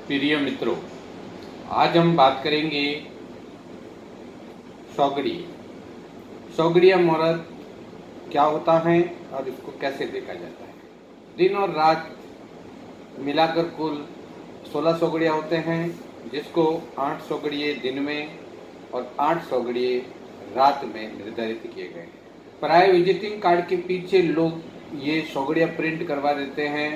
प्रिय मित्रों, आज हम बात करेंगे सौगड़िए। सौगड़िया मुहूर्त क्या होता है और इसको कैसे देखा जाता है। दिन और रात मिलाकर कुल 16 सौगड़िया होते हैं, जिसको 8 सौगड़िए दिन में और 8 सौगड़िए रात में निर्धारित किए गए हैं। प्राय विजिटिंग कार्ड के पीछे लोग ये सौगड़िया प्रिंट करवा देते हैं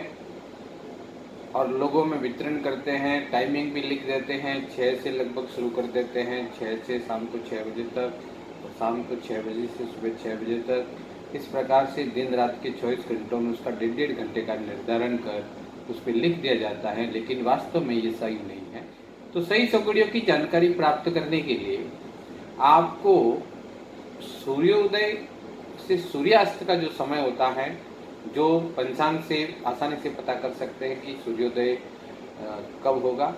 और लोगों में वितरण करते हैं। टाइमिंग भी लिख देते हैं, 6 से लगभग शुरू कर देते हैं, 6 से शाम को 6 बजे तक, और शाम को 6 बजे से सुबह 6 बजे तक। इस प्रकार से दिन रात के 24 घंटों में उसका 1.5 घंटे का निर्धारण कर उस पर लिख दिया जाता है, लेकिन वास्तव में ये सही नहीं है। तो सही सौगड़ियों की जानकारी प्राप्त करने के लिए आपको सूर्योदय से सूर्यास्त का जो समय होता है, जो पंचांग से आसानी से पता कर सकते हैं कि सूर्योदय कब होगा,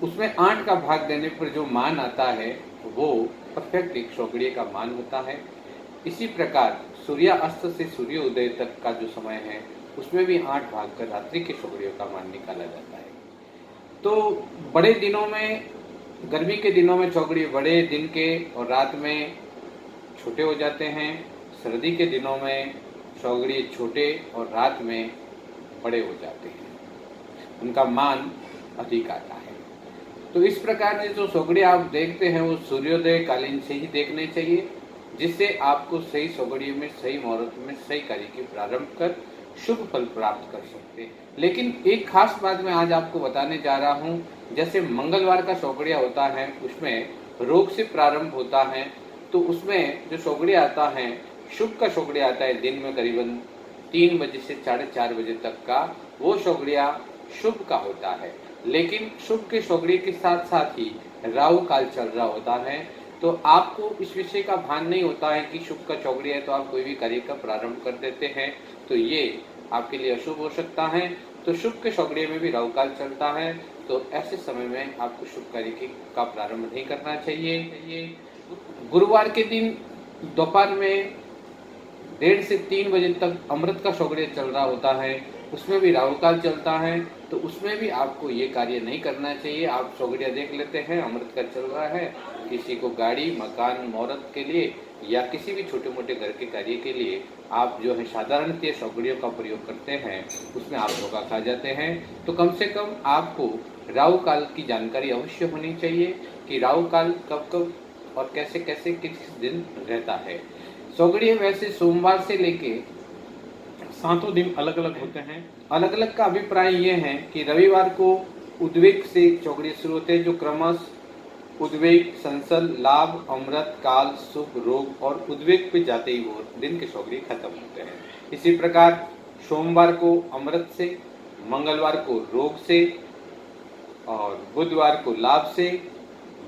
उसमें 8 का भाग देने पर जो मान आता है वो परफेक्ट एक सौगड़िए का मान होता है। इसी प्रकार सूर्यास्त से सूर्योदय तक का जो समय है उसमें भी 8 भाग कर रात्रि के सौगड़ियों का मान निकाला जाता है। तो बड़े दिनों में, गर्मी के दिनों में सौगड़िए बड़े दिन के और रात में छोटे हो जाते हैं। सर्दी के दिनों में सौगड़िए छोटे और रात में बड़े हो जाते हैं, उनका मान अधिक आता है। तो इस प्रकार से जो सौगड़िए आप देखते हैं वो सूर्योदय कालीन से ही देखने चाहिए, जिससे आपको सही सौगड़िए में, सही मुहूर्त में, सही कार्य के प्रारंभ कर शुभ फल प्राप्त कर सकते हैं। लेकिन एक खास बात मैं आज आपको बताने जा रहा हूँ। जैसे मंगलवार का सौगड़िया होता है, उसमें रोग से प्रारंभ होता है, तो उसमें जो सौगड़िया आता है, शुभ का सौगड़िया आता है दिन में करीबन 3 बजे से 4:30 बजे तक का, वो सौगड़िया शुभ का होता है। लेकिन शुभ के सौगड़िए के साथ साथ ही राहु काल चल रहा होता है, तो आपको इस विषय का भान नहीं होता है कि शुभ का सौगड़िया है तो आप कोई भी कार्य का प्रारंभ कर देते हैं, तो ये आपके लिए अशुभ हो सकता है। तो शुभ के सौगड़िए में भी राहु काल चलता है, तो ऐसे समय में आपको शुभ कार्य का प्रारंभ नहीं करना चाहिए। गुरुवार के दिन दोपहर में 1:30 से 3 बजे तक अमृत का सौगड़िया चल रहा होता है, उसमें भी राहु काल चलता है, तो उसमें भी आपको ये कार्य नहीं करना चाहिए। आप सौगड़िया देख लेते हैं, अमृत का चल रहा है, किसी को गाड़ी, मकान, मुहूर्त के लिए या किसी भी छोटे मोटे घर के कार्य के लिए आप जो है साधारणतः सौगड़ियों का प्रयोग करते हैं, उसमें आप धोखा खा जाते हैं। तो कम से कम आपको राहु काल की जानकारी अवश्य होनी चाहिए कि राहु काल कब कब और कैसे कैसे किस दिन रहता है। सौगड़िए वैसे सोमवार से लेके 7 दिन अलग अलग होते हैं। अलग अलग का अभिप्राय ये है कि रविवार को उद्वेग से सौगड़िए शुरू होते हैं, जो क्रमश उद्वेग, संसल, लाभ, अमृत, काल, शुभ, रोग और उद्वेग पे जाते ही वो दिन के सौगड़िए खत्म होते हैं। इसी प्रकार सोमवार को अमृत से, मंगलवार को रोग से, और बुधवार को लाभ से,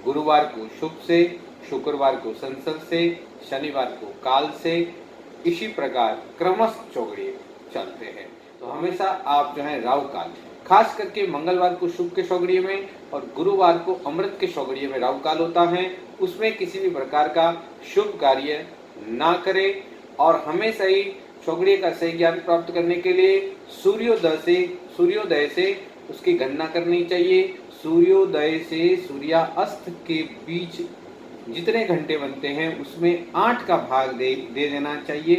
गुरुवार को शुभ से, शुक्रवार को संसल से, शनिवार को काल से, इसी प्रकार क्रमश सौगड़िए चलते हैं। तो हमेशा आप जो है राहु काल, खास करके मंगलवार को शुभ के सौगड़िए में और गुरुवार को अमृत के सौगड़िए में राहु काल होता है, उसमें किसी भी प्रकार का शुभ कार्य ना करें। और हमेशा ही सौगड़िए का सही ज्ञान प्राप्त करने के लिए सूर्योदय से उसकी गणना करनी चाहिए। सूर्योदय से सूर्यास्त के बीच जितने घंटे बनते हैं उसमें 8 का भाग दे देना चाहिए।